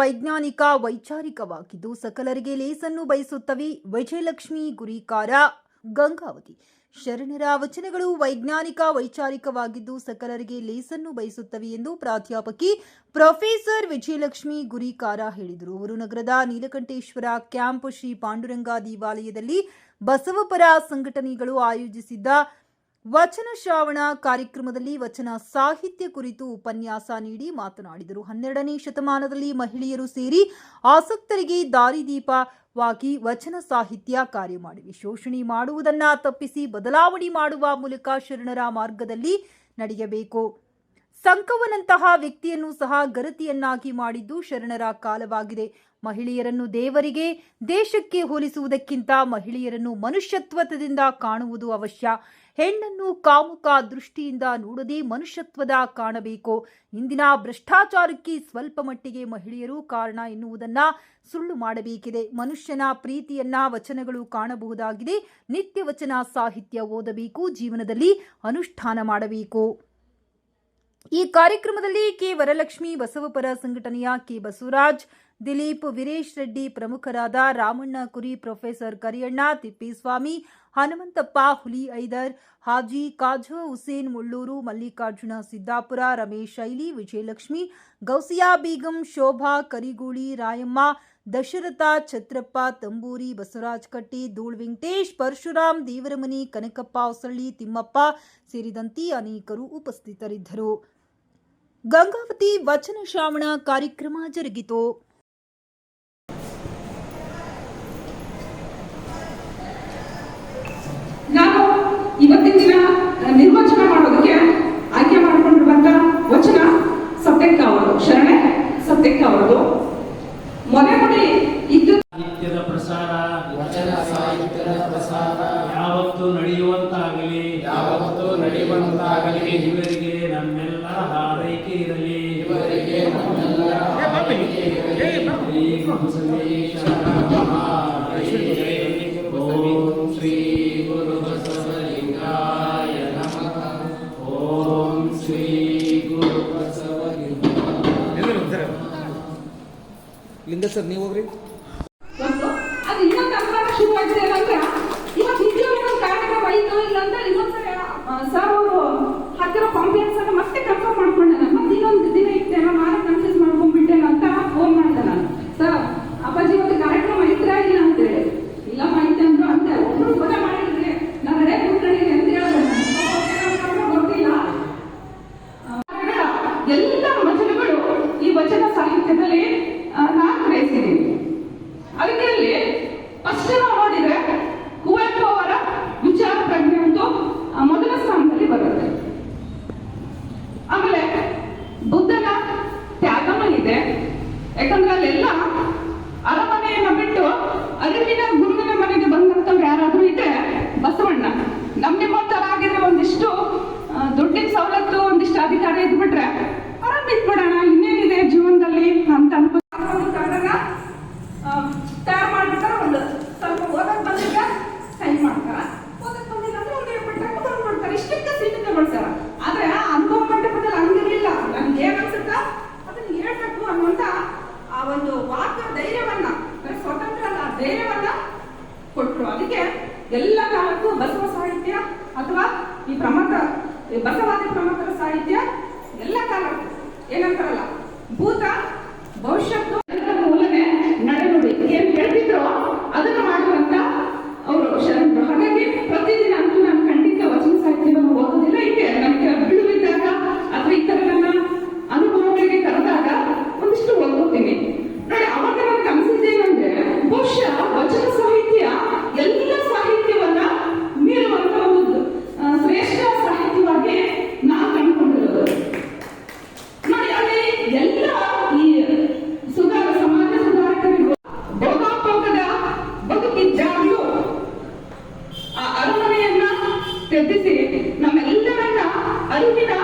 ವೈಜ್ಞಾನಿಕ ವೈಚಾರಿಕವಾಗಿದ್ದು ಸಕಲರಿಗೆ ಲೇಸನ್ನು ಬಯಸುತ್ತವೆ. ವಿಜಯಲಕ್ಷ್ಮಿ ಗುರಿಕಾರ, ಗಂಗಾವತಿ. ಶರಣರ ವಚನಗಳು ವೈಜ್ಞಾನಿಕ ವೈಚಾರಿಕವಾಗಿದ್ದು ಸಕಲರಿಗೆ ಲೇಸನ್ನು ಬಯಸುತ್ತವೆ ಎಂದು ಪ್ರಾಧ್ಯಾಪಕಿ ಪ್ರೊಫೆಸರ್ ವಿಜಯಲಕ್ಷ್ಮಿ ಗುರಿಕಾರ ಹೇಳಿದರು. ಅವರು ನಗರದ ನೀಲಕಂಠೇಶ್ವರ ಕ್ಯಾಂಪ್ ಶ್ರೀ ಪಾಂಡುರಂಗ ದೇವಾಲಯದಲ್ಲಿ ಬಸವಪರ ಸಂಘಟನೆಗಳು ಆಯೋಜಿಸಿದ್ದ ವಚನ ಶ್ರಾವಣ ಕಾರ್ಯಕ್ರಮದಲ್ಲಿ ವಚನ ಸಾಹಿತ್ಯ ಕುರಿತು ಉಪನ್ಯಾಸ ನೀಡಿ ಮಾತನಾಡಿದರು. 12ನೇ ಶತಮಾನದಲ್ಲಿ ಮಹಿಳೆಯರು ಸೇರಿ ಆಸಕ್ತರಿಗೆ ದಾರಿದೀಪವಾಗಿ ವಚನ ಸಾಹಿತ್ಯ ಕಾರ್ಯ ಮಾಡಿವೆ. ಶೋಷಣೆ ಮಾಡುವುದನ್ನು ತಪ್ಪಿಸಿ ಬದಲಾವಣೆ ಮಾಡುವ ಮೂಲಕ ಶರಣರ ಮಾರ್ಗದಲ್ಲಿ ನಡೆಯಬೇಕು. ಸಂಕವನಂತಹ ವ್ಯಕ್ತಿಯನ್ನು ಸಹ ಗರತಿಯನ್ನಾಗಿ ಮಾಡಿದ್ದು ಶರಣರ ಕಾಲವಾಗಿದೆ. ಮಹಿಳೆಯರನ್ನು ದೇವರಿಗೆ, ದೇಶಕ್ಕೆ ಹೋಲಿಸುವುದಕ್ಕಿಂತ ಮಹಿಳೆಯರನ್ನು ಮನುಷ್ಯತ್ವದಿಂದ ಕಾಣುವುದು ಅವಶ್ಯ. ಹೆಣ್ಣನ್ನು ಕಾಮುಕ ದೃಷ್ಟಿಯಿಂದ ನೋಡದೆ ಮನುಷ್ಯತ್ವದ ಕಾಣಬೇಕು. ಇಂದಿನ ಭ್ರಷ್ಟಾಚಾರಕ್ಕೆ ಸ್ವಲ್ಪ ಮಟ್ಟಿಗೆ ಮಹಿಳೆಯರು ಕಾರಣ ಎನ್ನುವುದನ್ನ ಸುಳ್ಳು ಮಾಡಬೇಕಿದೆ. ಮನುಷ್ಯನ ಪ್ರೀತಿಯನ್ನ ವಚನಗಳು ಕಾಣಬಹುದಾಗಿದೆ. ನಿತ್ಯ ವಚನ ಸಾಹಿತ್ಯ ಓದಬೇಕು, ಜೀವನದಲ್ಲಿ ಅನುಷ್ಠಾನ ಮಾಡಬೇಕು. ಈ ಕಾರ್ಯಕ್ರಮದಲ್ಲಿ ಕೆ ವರಲಕ್ಷ್ಮಿ, ಬಸವಪರ ಸಂಘಟನೆಯ ಕೆ ಬಸವರಾಜ್, ದಿಲೀಪ್, ವೀರೇಶ್ ರೆಡ್ಡಿ, ಪ್ರಮುಖರಾದ ರಾಮಣ್ಣ ಕುರಿ, ಪ್ರೊಫೆಸರ್ ಕರಿಯಣ್ಣ, ತಿಪ್ಪೇಸ್ವಾಮಿ, ಹನುಮಂತಪ್ಪ, ಹುಲಿ ಐದರ್, ಹಾಜಿ, ಕಾಜಾ ಹುಸೇನ್ ಮುಳ್ಳೂರು, ಮಲ್ಲಿಕಾರ್ಜುನ ಸಿದ್ದಾಪುರ, ರಮೇಶ್ ಶೈಲಿ, ವಿಜಯಲಕ್ಷ್ಮಿ, ಗೌಸಿಯಾ ಬೇಗಂ, ಶೋಭಾ ಕರಿಗೂಳಿ, ರಾಯಮ್ಮ, ದಶರಥ, ಛತ್ರಪ್ಪ, ತಂಬೂರಿ, ಬಸವರಾಜ್ ಕಟ್ಟಿ, ಧೂಳ್ ವೆಂಕಟೇಶ್, ಪರಶುರಾಮ್, ದೇವರಮನಿ, ಕನಕಪ್ಪ ಹೊಸಳ್ಳಿ, ತಿಮ್ಮಪ್ಪ ಸೇರಿದಂತೆ ಅನೇಕರು ಉಪಸ್ಥಿತರಿದ್ದರು. ಗಂಗಾವತಿ ವಚನ ಶ್ರಾವಣ ಕಾರ್ಯಕ್ರಮ ಜರುಗಿತು. ನಾನು ಇವತ್ತಿನ ದಿನ ನಿರ್ವಚನ ಮಾಡೋದಕ್ಕೆ ಆಯ್ಕೆ ಮಾಡಿಕೊಂಡಿರುವಂತ ವಚನ ಸತ್ಯಕ್ಕ ಅವರದು, ಶರಣೆ ಸತ್ಯಕ್ಕ ಅವರದು. ಮೊದಲೇ ಇದ್ದು ಸಾಹಿತ್ಯದ ಪ್ರಸಾರ, ವಚನ ಸಾಹಿತ್ಯದ ಪ್ರಸಾರ ಯಾವತ್ತೂ ನಡೆಯುವಂತಾಗಲಿ, ಇವರಿಗೆ ನಮ್ಮೆಲ್ಲ ಹಾರೈಕೆ ಇರಲಿ, ಓಂ ಶ್ರೀ ಗುರು ಬಸವಲಿಂಗಾಯ ನಮಃ. ಓಂ ಶ್ರೀ ಗುರು ಬಸವಲಿಂಗಾಯ. ಲಿಂಗ ಸರ್ ನೀವು ಹೋಗ್ರಿ. ಅದು ಇನ್ನೊಂದು ಅನುಭವ ಶುರುವಾಗಿದೆ ಅಂದ್ರೆ ಇವತ್ತು ಹಿಂದಿನ ಕಾರ್ಯಕ್ರಮ ಆಯ್ತು ಇಲ್ಲಾಂದ್ರೆ ಇನ್ನೊಂದ್ಸರಿ ಸರ್ ಅವರು ಹಾಕಿರೋ ಕಾಂಪ್ಲೆಕ್ಸ್ ಅನ್ನ ಮತ್ತೆ ಕನ್ಫರ್ಮ್ ಮಾಡ್ಕೊಂಡೆ. ನಾನು ಮತ್ತೆ ಇನ್ನೊಂದು ದಿನ ಇತ್ತೇನೋ ನಾಳೆ ಕನ್ಫ್ಯೂಸ್ ಮಾಡ್ಕೊಂಡ್ಬಿಟ್ಟೇನೋ ಅಂತ ಫೋನ್ ಮಾಡಿದೆ ನಾನು. ಸರ್ ಅಪ್ಪಾಜಿ ಇವತ್ತು ಕಾರ್ಯಕ್ರಮ ಇದ್ರಾ ಇಲ್ಲ ಅಂತೇಳಿ, ಇಲ್ಲಮ್ಮ ಐತೆ ಅಂದ್ರು ಅಂತೆ. ಒಬ್ರು ಪದ ಮಾಡಿದ್ರೆ ನಾನು ರೆಡಿ ಕೂತ್ಕೊಂಡಿದ್ದೆ ಅಂತ ಹೇಳಿದೆ. ಗೊತ್ತಿಲ್ಲ. ಎಲ್ಲ ವಚನಗಳು ಈ ವಚನ ಸಾಹಿತ್ಯದಲ್ಲಿ ನಾನು ಗ್ರಹಿಸಿದ್ದೀನಿ. ಅದರಲ್ಲಿ ಫಸ್ಟ್ ನಾವು ನೋಡಿದ್ರೆ ಕುವೆಂಪು ಅವರ ವಿಚಾರ ಪ್ರಜ್ಞೆ ಅಂತೂ ಮೊದಲ ಸ್ಥಾನದಲ್ಲಿ ಬರುತ್ತೆ. ಆಮೇಲೆ ಬುದ್ಧನ ತ್ಯಾಗಮ ಇದೆ. ಯಾಕಂದ್ರೆ ಅಲ್ಲೆಲ್ಲ ಅರಮನೆಯನ್ನ ಬಿಟ್ಟು ಅರಿವಿನ ಗುರುವಿನ ಮನೆಗೆ ಬಂದಂತವ್ರು ಯಾರಾದ್ರೂ ಇದ್ರೆ ಬಸವಣ್ಣ. ನಿಮ್ಮಂತರ ಆಗಿದ್ರೆ ಒಂದಿಷ್ಟು ದುಡ್ಡಿನ ಸವಲತ್ತು, ಒಂದಿಷ್ಟು ಅಧಿಕಾರ ಇದ್ಬಿಟ್ರೆ ಆರಾಮ್ ಇದ್ಬಿಡೋಣ, ಇನ್ನೇನಿದೆ ಜೀವನದಲ್ಲಿ ಅಂತ ಅನ್ಕೊ ತಯಾರು ಮಾಡ್ಬಿಟ್ಟಾರ. ಒಂದು ಸ್ವಲ್ಪ ಓದಕ್ ಬಂದಿದ್ದ ಸೈನ್ ಮಾಡ್ತಾರ, ಓದಕ್ ಬಂದಿಲ್ಲ ಅಂದ್ರೆ ಒಂದು ಬಿಟ್ಟಾಗ ಬಂದ್ಬಿಡ್ತಾರೆ. ಇಷ್ಟಕ್ಕೆ ಸೀಮಿತಗೊಳ್ತಾರ. ಆದ್ರೆ ಅನುಭವ ಮಂಟಪದಲ್ಲಿ ಹಂಗಿರ್ಲಿಲ್ಲ. ನನ್ಗೆ ಏನ್ ಅನ್ಸುತ್ತ ಅದನ್ನ ಹೇಳ್ಬೇಕು ಅನ್ನುವಂತ ಆ ಒಂದು ವಾಕ ಧೈರ್ಯವನ್ನ, ಸ್ವತಂತ್ರ ಅಲ್ಲ ಧೈರ್ಯವನ್ನ ಕೊಟ್ರು. ಅದಕ್ಕೆ ಎಲ್ಲ ಕಾಲಕ್ಕೂ ಬಸವ ಸಾಹಿತ್ಯ ಅಥವಾ ಈ ಬಸವಾದಿ ಪ್ರಮುಖರ ಸಾಹಿತ್ಯ ಎಲ್ಲ ಕಾಲಕ್ಕೂ ಏನಂತಾರಲ್ಲ, ಭೂತ ಭವಿಷ್ಯತ್ತು ಮೂಲನೆ ನಡೆನುಡಿ ಏನ್ ಹೇಳ್ತಿದ್ರು ಅದನ್ನು ಮಾಡುವಂತ ಅವರು ಶರಣರು. ಹಾಗಾಗಿ ಪ್ರತಿದಿನ ಅಂತೂ ನಾನು ಖಂಡಿತ ವಚನ ಸಾಹಿತ್ಯವನ್ನು ಓದೋದಿಲ್ಲ. ಹೀಗೆ ನಮ್ಗೆ ಬಿಡುವಿದ್ದಾಗ ಅಥವಾ ಈ ತರ ನನ್ನ ಅನುಭವಗಳಿಗೆ ಕರೆದಾಗ ಒಂದಿಷ್ಟು ಓದ್ಕೋತೀನಿ ನೋಡಿ. ಅವಾಗ ನನಗೆ ಅನ್ಸಿದ್ದೇನಂದ್ರೆ ಬಹುಶಃ ವಚನ ಸಾಹಿತ್ಯ ಎಲ್ಲ ಸಾಹಿತ್ಯವನ್ನ ಮೀರುವಂತ ಒಂದು ಶ್ರೇಷ್ಠ ಸಾಹಿತ್ಯವಾಗಿ ನಾವು ಕಂಡುಕೊಂಡಿರೋದು ನೋಡಿ. ಅಲ್ಲಿ ಎಲ್ಲ ಈ ಸಮಾಜ ಸುಧಾರಕರಿಗೂ ಭೋಗಾಪೋಗದ ಬದುಕಿದ್ದಾಗಲೂ ಆ ಅರಮನೆಯನ್ನ ತ್ಯಜಿಸಿ ನಮ್ಮೆಲ್ಲರನ್ನ ಅರಿವಿನ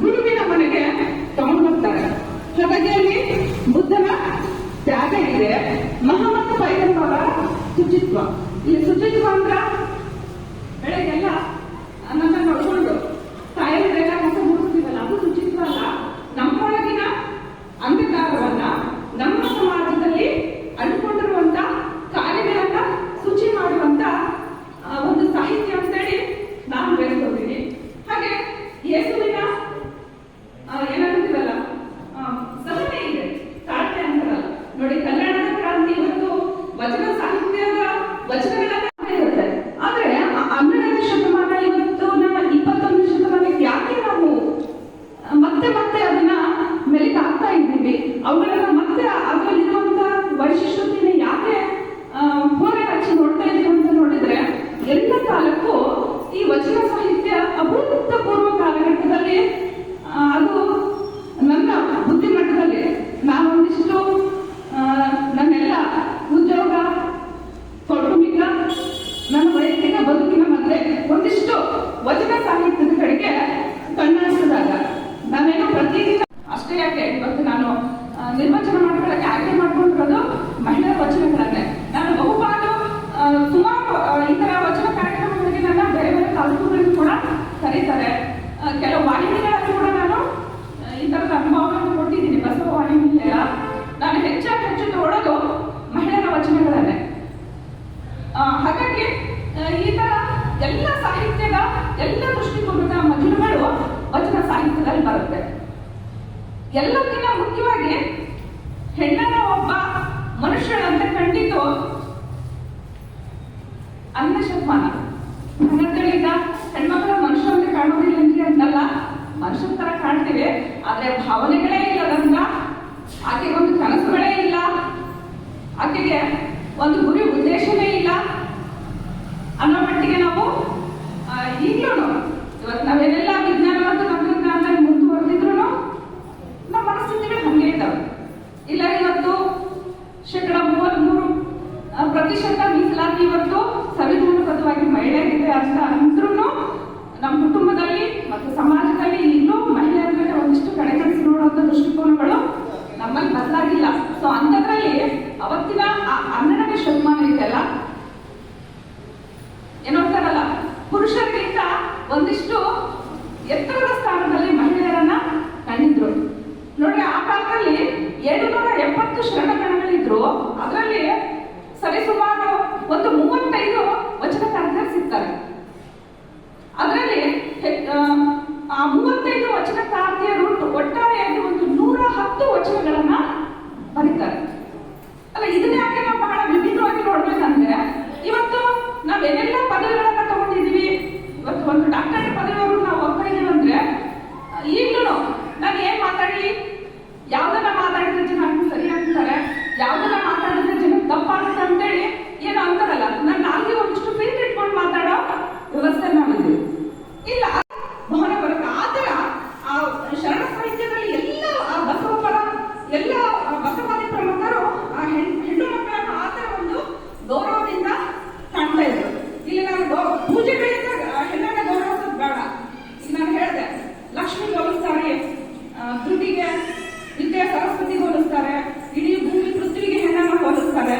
ಗುರುವಿನ ಮನೆಗೆ ತಗೊಂಡು ಹೋಗ್ತಾರೆ. ಹಾಗಾಗಿ ಅಲ್ಲಿ ಬುದ್ಧನ ತ್ಯಾಗ ಇದೆ, ಮಹಾಮತ ಪೈಗಂಬರ ಶುಚಿತ್ವ. ಇಲ್ಲಿ ಶುಚಿತ್ವ ಅಂದ್ರ ಬೆಳಗ್ಗೆಲ್ಲ ನನ್ನ ನೋಡ್ಕೊಂಡು ತಾಯರಿಗೆಲ್ಲ ಕಸ ಮುಗಿಸ್ತೀವಲ್ಲ, ಅದು ಶುಚಿತ್ವ ಅಲ್ಲ. ನಮ್ಮೊಳಗಿನ ಅಂಧಕಾರವನ್ನ, ನಮ್ಮ ಹೆಚ್ಚು ತಗೊಳ್ಳೋದು ಮಹಿಳೆಯರ ವಚನಗಳನ್ನೇ. ಹಾಗಾಗಿ ಈ ತರ ಎಲ್ಲ ಸಾಹಿತ್ಯದ ಎಲ್ಲ ದೃಷ್ಟಿಕೋನದ ಮಜಲುಗಳು ವಚನ ಸಾಹಿತ್ಯದಲ್ಲಿ ಬರುತ್ತೆ. ಎಲ್ಲಕ್ಕಿಂತ ಮುಖ್ಯವಾಗಿ ಹೆಣ್ಣನ್ನ ಒಬ್ಬ ಮನುಷ್ಯನಂತೆ ಕಂಡಿದ್ದು ಅನ್ನ ಶತಮಾನ. ಕನ್ನಡದಲ್ಲಿದ್ದ ಹೆಣ್ಮಕ್ಳ ಮನುಷ್ಯರಂತೆ ಕಾಣೋದಿಲ್ಲ ಅಂತಲ್ಲ, ಮನುಷ್ಯನ ತರ ಕಾಣ್ತೀವಿ, ಆದ್ರೆ ಭಾವನೆಗಳೇ ಇಲ್ಲದಂತ, ಆಕೆಗೆ ಒಂದು ಕನಸುಗಳೇ ಇಲ್ಲ, ಆಕೆಗೆ ಒಂದು ಗುರಿ ಉದ್ದೇಶನೇ ಇಲ್ಲ ಅನ್ನೋ ಮಟ್ಟಿಗೆ ನಾವು ಈಗಲೂ ಇವತ್ತು ನಾವೇನೆಲ್ಲ ವಿಜ್ಞಾನವಾದ ತಂತ್ರಜ್ಞಾನದಲ್ಲಿ ಮುಂದುವರೆದಿದ್ರು ನಮ್ಮ ಮನಸ್ಥಿತಿಗಳು ಹಂಗೆ ಇದ್ದಾವೆ. ಇಲ್ಲ ಇವತ್ತು 33% ಮೀಸಲಾತಿ ಇವತ್ತು ಸಂವಿಧಾನಬದ್ಧವಾಗಿ ಮಹಿಳೆಯರಿಗೆ ಅಂತ ಅಂದ್ರೂ ನಮ್ಮ ಕುಟುಂಬದಲ್ಲಿ ಮತ್ತು ಸಮಾಜದಲ್ಲಿ ಈಗಲೂ ಮಹಿಳೆಯರ ಒಂದಿಷ್ಟು ಕಡೆಗಣಿಸಿ ನೋಡುವಂತ ದೃಷ್ಟಿಕೋನಗಳು ನಮ್ಮಲ್ಲಿ ಬದಲಾಗಿಲ್ಲ. ಸೊ ಅಂಥದ್ರಲ್ಲಿ ಅವತ್ತಿನ 12ನೇ ಶತಮಾನ ಇದೆಯಲ್ಲ, ಏನೋಗ್ತಾರಲ್ಲ, ಪುರುಷರಿಗಿಂತ ಒಂದಿಷ್ಟು ಎತ್ತರದ ಸ್ಥಾನದಲ್ಲಿ ಮಹಿಳೆಯರನ್ನ ಕಂಡಿದ್ರು. ನೋಡ್ರಿ, ಆ ಕಾಲದಲ್ಲಿ 770 ಶರಣಗಣಗಳಿದ್ರು. ಅದರಲ್ಲಿ ಸರಿಸುಮಾರು ಒಂದು 35 ವಚನಕಾರರು ಸಿಗ್ತಾರೆ. ಅದರಲ್ಲಿ ಆ 35 ವಚನಕಾರ್ತಿಯರು ಒಟ್ಟಾರೆಯಾಗಿ ಒಂದು 110 ವಚನಗಳನ್ನ ಬರೀತಾರೆ. ಅಲ್ಲ, ಇದನ್ನ ಯಾಕೆ ನಾವು ಬಹಳ ವಿಭಿನ್ನವಾಗಿ ನೋಡ್ಬೇಕಂದ್ರೆ, ಇವತ್ತು ನಾವೇನೆಲ್ಲ ಪದವಿಗಳನ್ನ ತಗೊಂಡಿದೀವಿ, ಇವತ್ತು ಒಂದು ಡಾಕ್ಟರೇಟ್ ಪದವಿಯವರು ನಾವು ಹೋಗ್ತಾ ಇದೀವಿ ಅಂದ್ರೆ ಈಗಲೂ ನಾನು ಏನ್ ಮಾತಾಡಿ, ಯಾವ್ದನ್ನ ಮಾತಾಡಿದ್ರೆ ಜನ ಸರಿ ಅಂತಾರೆ, ಯಾವ್ದನ್ನ ಮಾತಾಡಿದ್ರೆ ಜನ ತಪ್ಪಾಗುತ್ತೆ ಅಂತೇಳಿ ಏನೋ ಅಂತಾರಲ್ಲ, ನಾನು ನಾಲ್ಗೆ ಒಂದಿಷ್ಟು ಪ್ರಿಂಟ್ ಇಟ್ಕೊಂಡು ಮಾತಾಡೋ ವ್ಯವಸ್ಥೆ ನಾವಿದ್ದೀವಿ. ಇಲ್ಲ ಭವನ ಬರುತ್ತೆ. ಆತರ ಆ ಶರಣ ಸಾಹಿತ್ಯದಲ್ಲಿ ಎಲ್ಲ ಬಸವಪರ ಎಲ್ಲ ಬಸವಾದಿ ಪ್ರಮುಖರು ಆ ಹೆಣ್ಣು ಮಕ್ಕಳನ್ನ ಆತರ ಒಂದು ಗೌರವದಿಂದ ಕಾಣ್ತಾ ಇದ್ರು. ಇಲ್ಲಿ ನಾನು ಪೂಜೆಗಳಿಂದ ಹೆಣ್ಣನ್ನ ಗೌರವಿಸೋದು ಬೇಡ. ಈಗ ನಾನು ಹೇಳಿದೆ, ಲಕ್ಷ್ಮಿ ಹೋಲಿಸ್ತಾರೆ, ದುಡ್ಡಿಗೆ ವಿದ್ಯಾ ಸರಸ್ವತಿ ಹೋಲಿಸ್ತಾರೆ, ಇಡೀ ಭೂಮಿ ಪೃಥ್ವಿಗೆ ಹೆಣ್ಣನ್ನ ಹೋಲಿಸ್ತಾರೆ.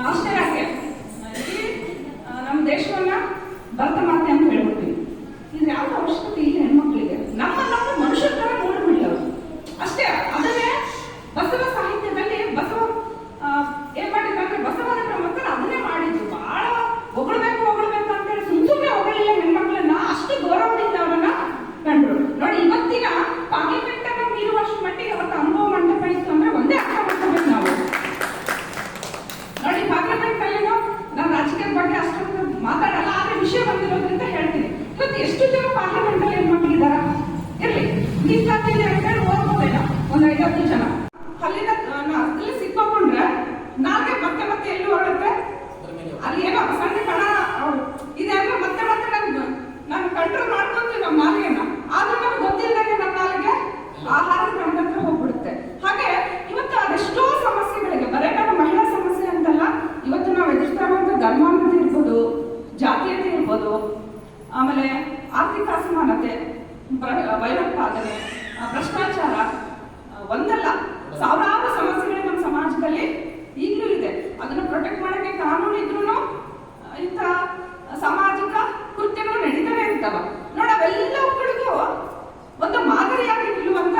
ಅಷ್ಟೇ ಯಾಕೆ, ಇಡೀ ನಮ್ಮ ದೇಶವನ್ನ ಭರತ ಮಾತೆ ಅಂತ ಹೇಳ್ಬಿಡ್ತೀವಿ. ಇದು ಯಾವ್ದು ಅವಶ್ಯಕತೆ ಇಲ್ಲ ಹೆಣ್ಮಕ್ಳಿಗೆ. ನಮ್ಮ ಮನುಷ್ಯ ತರ ನೋಡ್ಬಿಡ್ಲರು ಅಷ್ಟೇ. ಅದನ್ನೇ ಬಸವ ಸಾಹಿತ್ಯದಲ್ಲಿ ಬಸವ ಏನ್ ಮಾಡಿದ್ರೆ, ಬಸವನ ಪ್ರಮುಖರು ಅದನ್ನೇ ಮಾಡಿದ್ರು. ಬಹಳ ಹೊಗಳ್ಬೇಕು ಅಂತ ಹೇಳಿ ಸುಮ್ಮನೆ ಹೊಗಳಿಲ್ಲ ಹೆಣ್ಮಕ್ಳನ್ನ, ಅಷ್ಟು ಗೌರವದಿಂದ ಅವರನ್ನ ಕಂಡ್ರು. ನೋಡಿ, ಇವತ್ತಿನ ಪಾರ್ಲಿಮೆಂಟ್ ಅನ್ನ ಮೀರುವಷ್ಟು ಮಟ್ಟಿಗೆ ಅವತ್ತು ಅನುಭವ ಮಂಟಪ ಇತ್ತು ಅಂದ್ರೆ ಒಂದೇ ಅರ್ಥ ಮಾಡ್ಕೋಬೇಕು ನಾವು. ನೋಡಿ, ಪಾರ್ಲಿಮೆಂಟ್ ಅಲ್ಲಿ ನಾನು ರಾಜಕೀಯದ ಬಗ್ಗೆ ಅಷ್ಟೊಂದು ಮಾತಾಡಲ್ಲ, ಆದ್ರೆ ವಿಷಯ ಬಂದಿರೋದ್ರಿಂದ ಹೇಳ್ತೀನಿ. ಇವತ್ತು ಎಷ್ಟು ಜನ ಪಾರ್ಲಿಮೆಂಟ್ ಅಲ್ಲಿ ಹೆಣ್ಮಕ್ಳಿದಾರ ಇರ್ಲಿ, ಮೀಸಲಾತಿಯಲ್ಲಿ ಅಂತೇಳಿ ಹೋಗ್ಬೋದೇನ ಒಂದು 5-10 ಜನ. ಅಲ್ಲಿ ಸಿಕ್ಕೊಂಡ್ರೆ ನಾಲ್ಗೆ ಮತ್ತೆ ಮತ್ತೆ ಎಲ್ಲಿ ಹೊರಡುತ್ತೆ, ಅಲ್ಲಿ ಏನೋ ಸಣ್ಣ ಕಣ ಇದೆ ಅಂದ್ರೆ ಮತ್ತೆ ನಾನು ಕಂಟ್ರೋಲ್ ಮಾಡ್ಕೊಂತೀವಿ ನಮ್ಮ ನಾಲಿಗೆನ, ಆದ್ರೂ ನಮ್ಗೆ ಗೊತ್ತಿಲ್ಲದಂಗೆ ನಮ್ಮ ನಾಲಿಗೆ ಆಹಾರದ ಕ್ರಮದಂತೆ ಹೋಗ್ಬಿಡುತ್ತೆ. ಹಾಗೆ ಇವತ್ತು ಅದೆಷ್ಟೋ ಸಮಸ್ಯೆಗಳಿಗೆ, ಬರೇ ನಮ್ಮ ಮಹಿಳಾ ಸಮಸ್ಯೆ ಅಂತಲ್ಲ, ಇವತ್ತು ನಾವು ಎದುರಿಸ್ತಾ ಇರುವಂತ ಧರ್ಮಾಂಧತೆ ಇರ್ಬೋದು, ಜಾತೀಯತೆ ಇರ್ಬೋದು, ಆಮೇಲೆ ಆರ್ಥಿಕ ಅಸಮಾನತೆ, ಭಯೋತ್ಪಾದನೆ, ಭ್ರಷ್ಟಾಚಾರ, ಒಂದಲ್ಲ ಸಾವಿರಾರು ಸಮಸ್ಯೆಗಳು ನಮ್ಮ ಸಮಾಜದಲ್ಲಿ ಈಗಲೂ ಇದೆ. ಅದನ್ನು ಪ್ರೊಟೆಕ್ಟ್ ಮಾಡೋಕ್ಕೆ ಕಾನೂನು ಇದ್ರೂ ಇಂಥ ಸಾಮಾಜಿಕ ಕೃತ್ಯಗಳು ನಡೀತಾನೆ ಇರ್ತಾವ. ನೋಡಿ, ಅವೆಲ್ಲವುಗಳಿಗೂ ಒಂದು ಮಾದರಿಯಾಗಿ ನಿಲ್ಲುವಂತ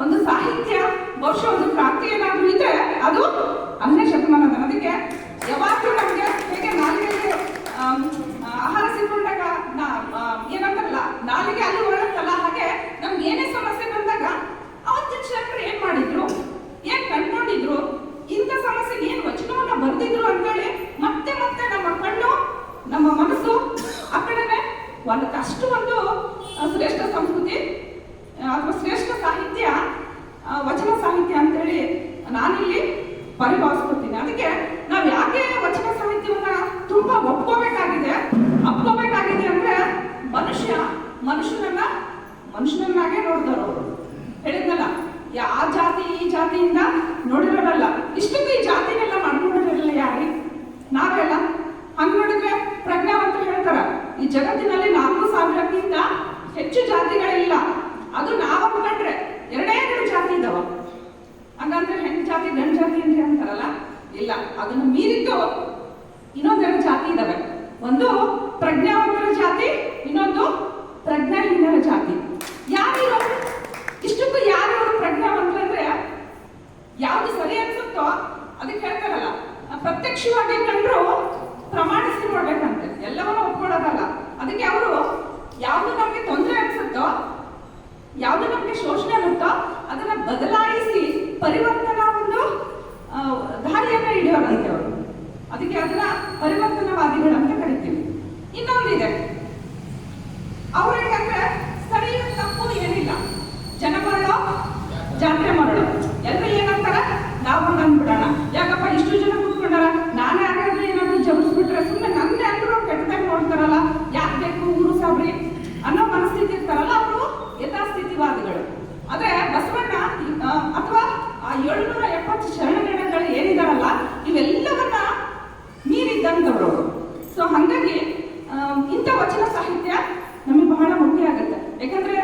ಒಂದು ಸಾಹಿತ್ಯ, ಬಹುಶಃ ಒಂದು ಕ್ರಾಂತಿ ಏನಾದ್ರೂ ಇದೆ ಅದು 12ನೇ ಶತಮಾನದ. ಅದಕ್ಕೆ ಯಾವಾಗಲೂ ನಮಗೆ ಹೇಗೆ ನಾಲಿಗೆಗೆ ಆಹಾರ ಸಿಕ್ಕೊಂಡಾಗ ಏನಂತಾರಲ್ಲ, ನಾಲಿಗೆ ಅಲ್ಲಿ ಹೊರಡುತ್ತಲ್ಲ, ಹಾಗೆ ನಮ್ಗೆ ಏನೇ ಸಮಸ್ಯೆ ಬಂದಾಗ ಅವತ್ತಿನ ಶರಣರು ಏನ್ ಮಾಡಿದ್ರು, ಏನ್ ಕಂಡುಕೊಂಡಿದ್ರು, ಇಂಥ ಸಮಸ್ಯೆಗೆ ಏನ್ ವಚನವನ್ನ ಬರ್ತಿದ್ರು ಅಂತೇಳಿ ಮತ್ತೆ ಮತ್ತೆ ನಮ್ಮ ಕಣ್ಣು, ನಮ್ಮ ಮನಸ್ಸು ಆ ಕಡೆನೆ ಅಷ್ಟು ಒಂದು ಶ್ರೇಷ್ಠ ಸಂಸ್ಕೃತಿ ಅಥವಾ ಶ್ರೇಷ್ಠ ಸಾಹಿತ್ಯ ವಚನ ಸಾಹಿತ್ಯ ಅಂತೇಳಿ ನಾನಿಲ್ಲಿ ಪರಿಭಾವಿಸ್ಕೊತೀನಿ. ಅದಕ್ಕೆ ನಾವು ಯಾಕೆ ವಚನ ಸಾಹಿತ್ಯವನ್ನ ತುಂಬಾ ಒಪ್ಕೋಬೇಕಾಗಿದೆ ಅಂದ್ರೆ ಮನುಷ್ಯನನ್ನಾಗೆ ನೋಡಿದವರು ಅವರು. ಹೇಳಿದ್ನಲ್ಲ, ಆ ಜಾತಿ ಈ ಜಾತಿಯಿಂದ ನೋಡಿರೋರಲ್ಲ, ಇಷ್ಟಕ್ಕೂ ಈ ಜಾತಿನೆಲ್ಲ ಮಾಡ್ಕೊಂಡಿರಲಿಲ್ಲ ಯಾರಿ, ನಾವೆಲ್ಲ. ಹಂಗ್ ನೋಡಿದ್ರೆ ಪ್ರಜ್ಞಾವಂತರು ಹೇಳ್ತಾರ, ಈ ಜಗತ್ತಿನಲ್ಲಿ 4,000ಕ್ಕಿಂತ ಹೆಚ್ಚು ಜಾತಿಗಳಿಲ್ಲ, ಅದು ನಾವು ಅನ್ಕೊಂಡ್ರೆ 2 ಜಾತಿ ಇದಾವ. ಹಂಗಂದ್ರೆ ಹೆಣ್ಣು ಜಾತಿ ಗಂಡು ಜಾತಿ ಅಂತ ಅಂತಾರಲ್ಲ, ಇಲ್ಲ, ಅದನ್ನು ಮೀರಿದ್ದು ಇನ್ನೊಂದೆರಡು ಜಾತಿ ಇದಾವೆ. ಒಂದು ಪ್ರಜ್ಞಾವಂತರ ಜಾತಿ, ಇನ್ನೊಂದು ಪ್ರಜ್ಞಾಹೀನರ ಜಾತಿ. ಯಾರು ಇಷ್ಟಕ್ಕೂ ಯಾರು ಪ್ರಜ್ಞಾವಂತರ ಅಂದ್ರೆ ಯಾವ್ದು ಸರಿ ಅನ್ಸುತ್ತೆ ಏನಿರುತ್ತೋ ಅದಕ್ಕೆ ಹೇಳ್ತಾರಲ್ಲ, ಪ್ರತ್ಯಕ್ಷವಾಗಿ ಕಂಡ್ರು ಪ್ರಮಾಣಿಸಿ ನೋಡ್ಬೇಕಂತೆ, ಎಲ್ಲವನ್ನ ಒಪ್ಕೊಳ್ಳೋದಲ್ಲ. ಅದಕ್ಕೆ ಅವರು ಯಾವ್ದು ನಮ್ಗೆ ತೊಂದರೆ ಅನ್ಸುತ್ತೋ, ಯಾವ್ದು ನಮ್ಗೆ ಶೋಷಣೆ ಅನ್ನುತ್ತೋ ಅದನ್ನ ಬದಲಾಯಿಸಿ ಪರಿವರ್ತನಾ ಒಂದು ದಾರಿಯನ್ನ ಹಿಡಿಯೋರಂತೆ ಅವರು. ಅದಕ್ಕೆ ಅದನ್ನ ಪರಿವರ್ತನವಾದಿಗಳಂತ ಕರಿತೀವಿ. ಇನ್ನೊಂದಿದೆ, ಅವ್ರಿಗಂದ್ರೆ ಸರಿ ತಪ್ಪು ಏನಿಲ್ಲ, ಜನ ಮರಳೋ ಜಾತ್ರೆ ಮರಳು, ಎಲ್ಲರೂ ಏನಂತಾರ ನಾವು ಅಂದ್ಬಿಡೋಣ, ಯಾಕಪ್ಪ ಇಷ್ಟು ಜನ ಕೂತ್ಕೊಂಡಾರ, ನಾನು ಯಾರಾದ್ರೂ ಏನಾದ್ರೂ ಜಬಿಸ್ಬಿಟ್ರೆ ಸುಮ್ಮನೆ ನನ್ನೇ ಎಲ್ಲರೂ ಕೆಟ್ಟದಾಗಿ ನೋಡ್ತಾರಲ್ಲ, ಯಾಕೆ ಬೇಕು ಊರು ಸಾಬ್ರಿ ಅನ್ನೋ ಮನಸ್ಥಿತಿ ಇರ್ತಾರಲ್ಲ, ಅವರು ಯಥಾಸ್ಥಿತಿವಾದಿಗಳು. ಆದ್ರೆ ಬಸವಣ್ಣ ಅಥವಾ ಆ 770 ಶರಣಗಳು ಏನಿದಾರಲ್ಲ, ಇವೆಲ್ಲವನ್ನ ಮೀರಿದ್ದಂಥವ್ರು. ಸೊ ಹಾಗಾಗಿ ಇಂಥ ವಚನ ಸಾಹಿತ್ಯ ನಮಗೆ ಬಹಳ ಮುಖ್ಯ ಆಗುತ್ತೆ. ಯಾಕಂದ್ರೆ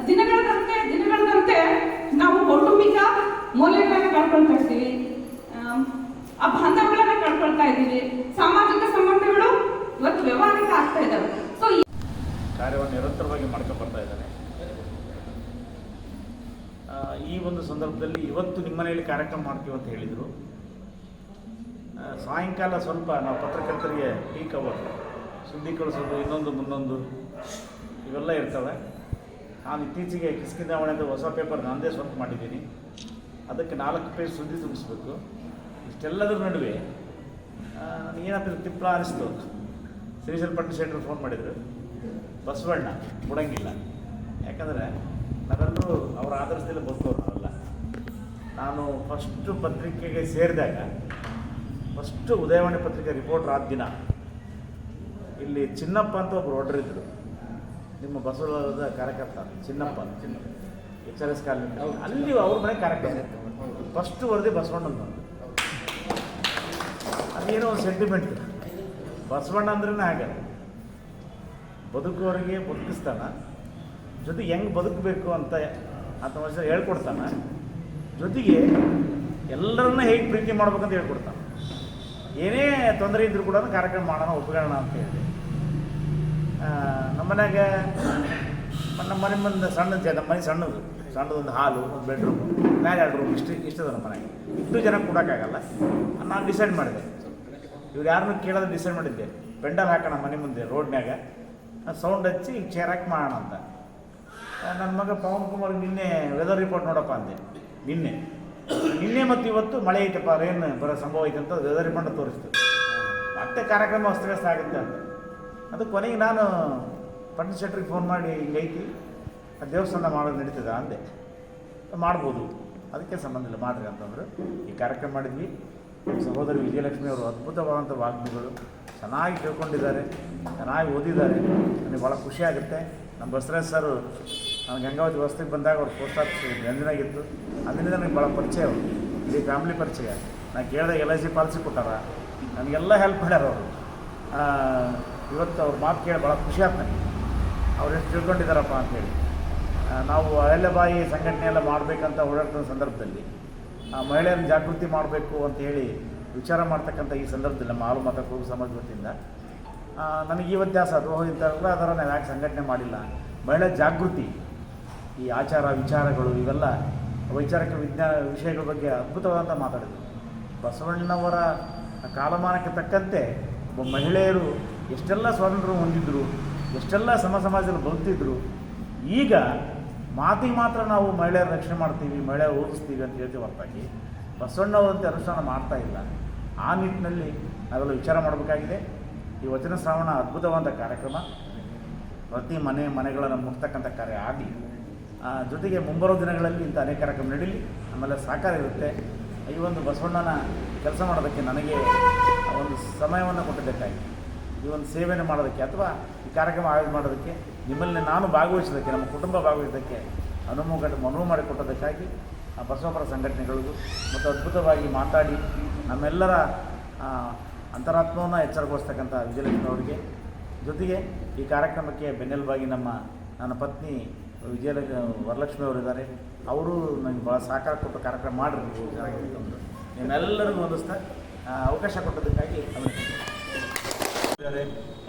ದಿನಗಳದಂತೆ ನಾವು ಕೌಟುಂಬಿಕ ಮೌಲ್ಯಗಳನ್ನ ಕಳ್ಕೊಳ್ತಾ ಇರ್ತೀವಿ, ಆ ಬಾಂಧವ್ಯಗಳನ್ನ ಕಳ್ಕೊಳ್ತಾ ಇದ್ದೀವಿ, ಸಾಮಾಜಿಕ ಸಂಬಂಧಗಳು ಇವತ್ತು ವ್ಯವಹಾರಿಕ ಆಗ್ತಾ ಇದ್ದಾವೆ. ಸೊ ಕಾರ್ಯವನ್ನು ನಿರಂತರವಾಗಿ ಮಾಡ್ಕೊಂಡು ಬರ್ತಾ ಇದ್ದಾರೆ. ಈ ಒಂದು ಸಂದರ್ಭದಲ್ಲಿ ಇವತ್ತು ನಿಮ್ಮ ಮನೆಯಲ್ಲಿ ಕಾರ್ಯಕ್ರಮ ಮಾಡ್ತೀವಿ ಅಂತ ಹೇಳಿದರು. ಸಾಯಂಕಾಲ ಸ್ವಲ್ಪ ನಾವು ಪತ್ರಕರ್ತರಿಗೆ ಪೀಕ್ ಅವರ್, ಸುದ್ದಿ ಕಳಿಸೋದು, ಇನ್ನೊಂದು ಮುನ್ನೊಂದು ಇವೆಲ್ಲ ಇರ್ತವೆ. ನಾನು ಇತ್ತೀಚೆಗೆ ಕಿಸ್ಕಿಂದಾವಣೆಯಿಂದ ಹೊಸ ಪೇಪರ್ ನಾನದೇ ಸ್ವಂತ ಮಾಡಿದ್ದೀನಿ. ಅದಕ್ಕೆ 4 ಪೇಜ್ ಸುದ್ದಿ ತುಂಬಿಸ್ಬೇಕು. ಇಷ್ಟೆಲ್ಲದರ ನಡುವೆ ನನಗೇನಾದ್ರು ತಿಪ್ಪಳ ಅನಿಸ್ತು. ಶ್ರೀಶೈಲ ಪಟ್ಟಶೆಟ್ಟರು ಫೋನ್ ಮಾಡಿದರು, ಬಸವಣ್ಣ ಕೊಡಂಗಿಲ್ಲ, ಯಾಕಂದರೆ ನಾವೆಲ್ಲರೂ ಅವರ ಆದರ್ಶದಲ್ಲಿ ಬದುಕೋರು ನಾವೆಲ್ಲ. ನಾನು ಫಸ್ಟು ಪತ್ರಿಕೆಗೆ ಸೇರಿದಾಗ, ಫಸ್ಟು ಉದಯವಾಣಿ ಪತ್ರಿಕೆ ರಿಪೋರ್ಟರ್ ಆದ ದಿನ ಇಲ್ಲಿ ಚಿನ್ನಪ್ಪ ಅಂತ ಒಬ್ಬರು ಹೊರಡ್ರಿದ್ರು, ನಿಮ್ಮ ಬಸವದ ಕಾರ್ಯಕರ್ತ ಚಿನ್ನಪ್ಪ HRS ಕಾಲನಿ, ಅಲ್ಲಿ ಅವ್ರ ಮನೆ ಕಾರ್ಯಕ್ರಮ ಫಸ್ಟು ವರದಿ ಬಸವಣ್ಣನ ಬಂದು. ಅದೇನೋ ಒಂದು ಸೆಂಟಿಮೆಂಟ್. ಬಸವಣ್ಣ ಅಂದ್ರೇ ಹಾಗೆ, ಬದುಕೋರಿಗೆ ಬದುಕಿಸ್ತಾನ, ಜೊತೆಗೆ ಹೆಂಗೆ ಬದುಕಬೇಕು ಅಂತ ವರ್ಷ ಹೇಳ್ಕೊಡ್ತಾನೆ, ಜೊತೆಗೆ ಎಲ್ಲರನ್ನ ಹೇಗೆ ಪ್ರೀತಿ ಮಾಡ್ಬೇಕಂತ ಹೇಳ್ಕೊಡ್ತಾನೆ. ಏನೇ ತೊಂದರೆ ಇದ್ದರೂ ಕೂಡ ಕಾರ್ಯಕ್ರಮ ಮಾಡೋಣ, ಒಪ್ಪಿಕೊಳ್ಳೋಣ ಅಂತ ಹೇಳಿ. ನಮ್ಮ ಮನೆಗೆ ನಮ್ಮ ಮನೆ ಮುಂದೆ ನಮ್ಮ ಮನೆ ಸಣ್ಣದೊಂದು ಹಾಲು, ಒಂದು ಬೆಡ್ರೂಮ್, ಮೇಲೆ 2 ರೂಮ್, ಇಷ್ಟದ ನಮ್ಮ ಮನೆಗೆ. 2 ಜನ ಕೊಡೋಕ್ಕಾಗಲ್ಲ. ನಾನು ಡಿಸೈಡ್ ಮಾಡಿದೆ, ಇವ್ರು ಯಾರನ್ನೂ ಕೇಳೋದು ಡಿಸೈಡ್ ಮಾಡಿದ್ದೆ, ಪೆಂಡಲ್ ಹಾಕೋಣ ಮನೆ ಮುಂದೆ ರೋಡ್ನಾಗ, ಸೌಂಡ್ ಹಚ್ಚಿ ಚೇರ್ ಹಾಕಿ ಮಾಡೋಣ ಅಂತ. ನನ್ನ ಮಗ ಪವನ್ ಕುಮಾರ್ ನಿನ್ನೆ ವೆದರ್ ರಿಪೋರ್ಟ್ ನೋಡಪ್ಪ ಅಂದೆ. ನಿನ್ನೆ ಮತ್ತು ಇವತ್ತು ಮಳೆ ಐತಪ್ಪ, ರೇನ್ ಬರೋ ಸಂಭವ ಐತೆ ಅಂತ ವೆದರ್ ರಿಪೋರ್ಟ್ ತೋರಿಸ್ತು. ಮತ್ತೆ ಕಾರ್ಯಕ್ರಮ ಅಸ್ತವ್ಯಸ್ತ ಆಗುತ್ತೆ ಅಂತ. ಅದು ಕೊನೆಗೆ ನಾನು ಪಟ್ಟಶೆಟ್ಟರಿಗೆ ಫೋನ್ ಮಾಡಿ, ಹಿಂಗೈತಿ ದೇವಸ್ಥಾನ ಮಾಡೋದು ನಡೀತದ ಅಂದೆ. ಮಾಡ್ಬೋದು, ಅದಕ್ಕೆ ಸಂಬಂಧ ಇಲ್ಲ, ಮಾಡಿರಿ ಅಂತಂದರು. ಈ ಕಾರ್ಯಕ್ರಮ ಮಾಡಿದ್ವಿ. ಸಹೋದರಿ ವಿಜಯಲಕ್ಷ್ಮಿ ಅವರು ಅದ್ಭುತವಾದಂಥ ವಾಗ್ಮಿಗಳು, ಚೆನ್ನಾಗಿ ತಿಳ್ಕೊಂಡಿದ್ದಾರೆ, ಚೆನ್ನಾಗಿ ಓದಿದ್ದಾರೆ. ನನಗೆ ಭಾಳ ಖುಷಿಯಾಗುತ್ತೆ. ನಮ್ಮ ಬಸವರಾಜ್ ಸರ್ ನನಗೆ ಗಂಗಾವತಿ ವಸತಿಗೆ ಬಂದಾಗ ಅವ್ರು ಪೋಸ್ಟ್ ಆಫೀಸ್ ಗಂಜಿನಾಗಿತ್ತು. ಅದರಿಂದ ನನಗೆ ಭಾಳ ಪರಿಚಯ, ಅವರು ಇಡೀ ಫ್ಯಾಮಿಲಿ ಪರಿಚಯ. ನಾನು ಕೇಳಿದಾಗ LIC ಪಾಲಿಸಿ ಕೊಟ್ಟಾರ, ನನಗೆಲ್ಲ ಹೆಲ್ಪ್ ಮಾಡ್ಯಾರ ಅವರು. ಇವತ್ತು ಅವ್ರ ಮಾತು ಕೇಳಿ ಭಾಳ ಖುಷಿ ಆಯ್ತು ನನಗೆ. ಅವ್ರು ಎಷ್ಟು ತಿಳ್ಕೊಂಡಿದ್ದಾರಪ್ಪ ಅಂಥೇಳಿ. ನಾವು ಅಹಲ್ಯಬಾಯಿ ಸಂಘಟನೆ ಎಲ್ಲ ಮಾಡಬೇಕಂತ ಓಡಾಡ್ತ ಸಂದರ್ಭದಲ್ಲಿ ಮಹಿಳೆಯರನ್ನು ಜಾಗೃತಿ ಮಾಡಬೇಕು ಅಂಥೇಳಿ ವಿಚಾರ ಮಾಡ್ತಕ್ಕಂಥ ಈ ಸಂದರ್ಭದಲ್ಲಿ ನಮ್ಮ ಹಾಲು ಮತ ಕೂಗು ಸಮಾಜ ವತಿಯಿಂದ ನನಗೆ ಈ ವ್ಯತ್ಯಾಸ ಅದು ಇಂಥವೆಲ್ಲ ಅದರ ನಾವು ಯಾಕೆ ಸಂಘಟನೆ ಮಾಡಿಲ್ಲ. ಮಹಿಳೆ ಜಾಗೃತಿ, ಈ ಆಚಾರ ವಿಚಾರಗಳು, ಇವೆಲ್ಲ ವೈಚಾರಿಕ ವಿಷಯಗಳ ಬಗ್ಗೆ ಅದ್ಭುತವಾದಂಥ ಮಾತಾಡಿದರು. ಬಸವಣ್ಣನವರ ಕಾಲಮಾನಕ್ಕೆ ತಕ್ಕಂತೆ ಒಬ್ಬ ಮಹಿಳೆಯರು ಎಷ್ಟೆಲ್ಲ ಸ್ವಾತಂತ್ರ್ಯ ಹೊಂದಿದ್ರು, ಎಷ್ಟೆಲ್ಲ ಸಮಾಜದಲ್ಲಿ ಬದುಕ್ತಿದ್ರು. ಈಗ ಮಾತಿಗೆ ಮಾತ್ರ ನಾವು ಮಹಿಳೆಯರ ರಕ್ಷಣೆ ಮಾಡ್ತೀವಿ, ಮಹಿಳೆಯರು ಓದಿಸ್ತೀವಿ ಅಂತ ಹೇಳ್ತೀವಿ ಹೊರತಾಗಿ ಬಸವಣ್ಣವರಂತೆ ಅನುಷ್ಠಾನ ಮಾಡ್ತಾ ಇಲ್ಲ. ಆ ನಿಟ್ಟಿನಲ್ಲಿ ನಾವೆಲ್ಲ ವಿಚಾರ ಮಾಡಬೇಕಾಗಿದೆ. ಈ ವಚನ ಶ್ರಾವಣ ಅದ್ಭುತವಾದ ಕಾರ್ಯಕ್ರಮ, ಪ್ರತಿ ಮನೆಗಳನ್ನು ಮುಟ್ತಕ್ಕಂಥ ಕಾರ್ಯ ಆಗಲಿ. ಜೊತೆಗೆ ಮುಂಬರೋ ದಿನಗಳಲ್ಲಿ ಇಂಥ ಅನೇಕ ಕಾರ್ಯಕ್ರಮ ನಡೀಲಿ, ಆಮೇಲೆ ಸಹಕಾರ ಇರುತ್ತೆ. ಈ ಒಂದು ಬಸವಣ್ಣನ ಕೆಲಸ ಮಾಡೋದಕ್ಕೆ ನನಗೆ ಒಂದು ಸಮಯವನ್ನು ಕೊಟ್ಟಿದ್ದಕ್ಕಾಗಿ, ಈ ಒಂದು ಸೇವೆಯನ್ನು ಮಾಡೋದಕ್ಕೆ ಅಥವಾ ಈ ಕಾರ್ಯಕ್ರಮ ಆಯೋಜನೆ ಮಾಡೋದಕ್ಕೆ, ನಿಮ್ಮಲ್ಲಿ ನಾನು ಭಾಗವಹಿಸೋದಕ್ಕೆ, ನಮ್ಮ ಕುಟುಂಬ ಭಾಗವಹಿಸೋದಕ್ಕೆ ಅನುವು ಮಾಡಿಕೊಟ್ಟೋದಕ್ಕಾಗಿ ಬಸವಪರ ಸಂಘಟನೆಗಳಿಗೂ ಮತ್ತು ಅದ್ಭುತವಾಗಿ ಮಾತಾಡಿ ನಮ್ಮೆಲ್ಲರ ಅಂತರಾತ್ಮವನ್ನು ಎಚ್ಚರಗೊಳಿಸ್ತಕ್ಕಂಥ ವಿಜಯಲಕ್ಷ್ಮಿ ಅವರಿಗೆ, ಜೊತೆಗೆ ಈ ಕಾರ್ಯಕ್ರಮಕ್ಕೆ ಬೆನ್ನೆಲುಬಾಗಿ ನನ್ನ ಪತ್ನಿ ವರಲಕ್ಷ್ಮಿ ಅವರಿದ್ದಾರೆ. ಅವರು ನನಗೆ ಭಾಳ ಸಹಕಾರ ಕೊಟ್ಟು ಕಾರ್ಯಕ್ರಮ ಮಾಡಿರಿ, ನೀವು ಚೆನ್ನಾಗಿತ್ತು ಅಂತ ನಿಮ್ಮೆಲ್ಲರಿಗೂ ಹೊಂದಿಸ್ತಾ ಅವಕಾಶ ಕೊಟ್ಟೋದಕ್ಕಾಗಿ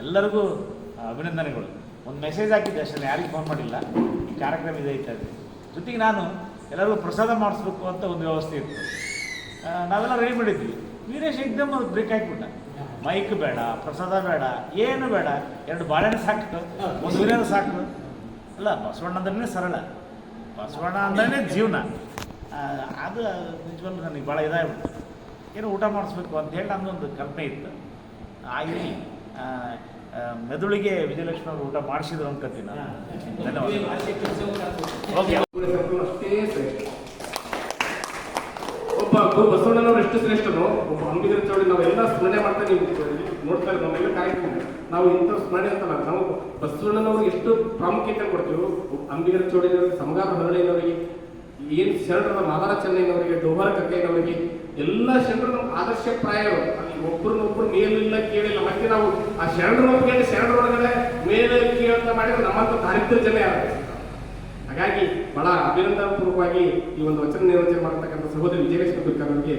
ಎಲ್ಲರಿಗೂ ಅಭಿನಂದನೆಗಳು. ಒಂದು ಮೆಸೇಜ್ ಹಾಕಿದ್ದೆ ಅಷ್ಟೇ, ಯಾರಿಗೂ ಫೋನ್ ಮಾಡಿಲ್ಲ. ಈ ಕಾರ್ಯಕ್ರಮ ಇದೆ ಇತ್ಯಾದಿ. ಜೊತೆಗೆ ನಾನು ಎಲ್ಲರಿಗೂ ಪ್ರಸಾದ ಮಾಡಿಸ್ಬೇಕು ಅಂತ ಒಂದು ವ್ಯವಸ್ಥೆ ಇತ್ತು. ನಾವೆಲ್ಲ ರೆಡಿ ಮಾಡಿದ್ವಿ. ವೀರೇಶ್ ಎಕ್ದಮ್ ಅದು ಬ್ರೇಕ್ ಹಾಕಿಬಿಟ್ಟ. ಮೈಕ್ ಬೇಡ, ಪ್ರಸಾದ ಬೇಡ, ಏನು ಬೇಡ, 2 ಬಾಳೆಹಣ್ಣು ಸಾಕು, 1 ವೀರ್ಯದ ಸಾಕು. ಅಲ್ಲ, ಬಸವಣ್ಣ ಅಂದ್ರೆ ಸರಳ, ಬಸವಣ್ಣ ಅಂದ್ರೆ ಜೀವನ. ಅದು ನಿಜವಲ್ಲೂ ನನಗೆ ಭಾಳ ಇದಾಗ್ಬಿಡ್ತು. ಏನು ಊಟ ಮಾಡಿಸ್ಬೇಕು ಅಂತ ಹೇಳಿ ನನ್ನೊಂದು ಕಲ್ಪನೆ ಇತ್ತು. ಆಗಲಿ ಮೆದುಳಿಗೆ ವಿಜಯಲಕ್ಷ್ಮಿ ಅವರು ಊಟ ಮಾಡಿಸಿದ್ರು ಅನ್ಕೋತೀನಿ ನಾನು. ಧನ್ಯವಾದ. ಓಕೆ. ಅಷ್ಟೇ ಶ್ರೇಷ್ಠ. ಒಬ್ಬ ಬಸವಣ್ಣನವರು ಎಷ್ಟು ಶ್ರೇಷ್ಠನೋ, ಒಬ್ಬ ಅಂಬಿಗರ ಚೌಡಿ ನಾವೆಲ್ಲ ಸ್ಮರಣೆ ಮಾಡ್ತಾ ನೀವು ನೋಡ್ತಾ ಇದ್ದೀವಿ. ನಾವೆಲ್ಲ ಕಾರ್ಯಕ್ರಮ ನಾವು ಇಂಥ ಸ್ಮರಣೆ ಅಂತಲ್ಲ, ನಾವು ಬಸವಣ್ಣನವ್ರಿಗೆ ಎಷ್ಟು ಪ್ರಾಮುಖ್ಯತೆ ಕೊಡ್ತೀವಿ. ಅಂಬಿಗರ ಚೌಡಿನವರಿಗೆ, ಸಮಗಾರ ಹೊರಳಿನವರಿಗೆ, ಏನು ಶರಣರ ಮಾದಾರ ಚೆನ್ನೈನವರಿಗೆ, ಡೋಬಾರ ಕಕ್ಕಯ್ಯನವರಿಗೆ, ಎಲ್ಲ ಶರಣರು ನಮ್ಮ ಆದರ್ಶಪ್ರಾಯರು. ಅಲ್ಲಿ ಒಬ್ಬರನ್ನೊಬ್ಬರು ಮೇಲಿಲ್ಲ ಕೇಳಿಲ್ಲ. ಮತ್ತೆ ನಾವು ಆ ಶರಣರೊಳಗಡೆ ಮೇಲೆ ಕೇಳ್ತಾ ಮಾಡಿದ್ರೆ ನಮ್ಮಂತ ದಾರಿದ್ರ್ಯ ಜನ ಯಾರು. ಹಾಗಾಗಿ ಬಹಳ ಅಭಿನಂದನ ಪೂರ್ವಕವಾಗಿ ಈ ಒಂದು ವಚನ ನಿರ್ವಚನೆ ಮಾಡತಕ್ಕಂಥ ಸಹೋದರಿ ವಿಜಯಲಕ್ಷ್ಮಿ ಗುರಿಕಾರರಿಗೆ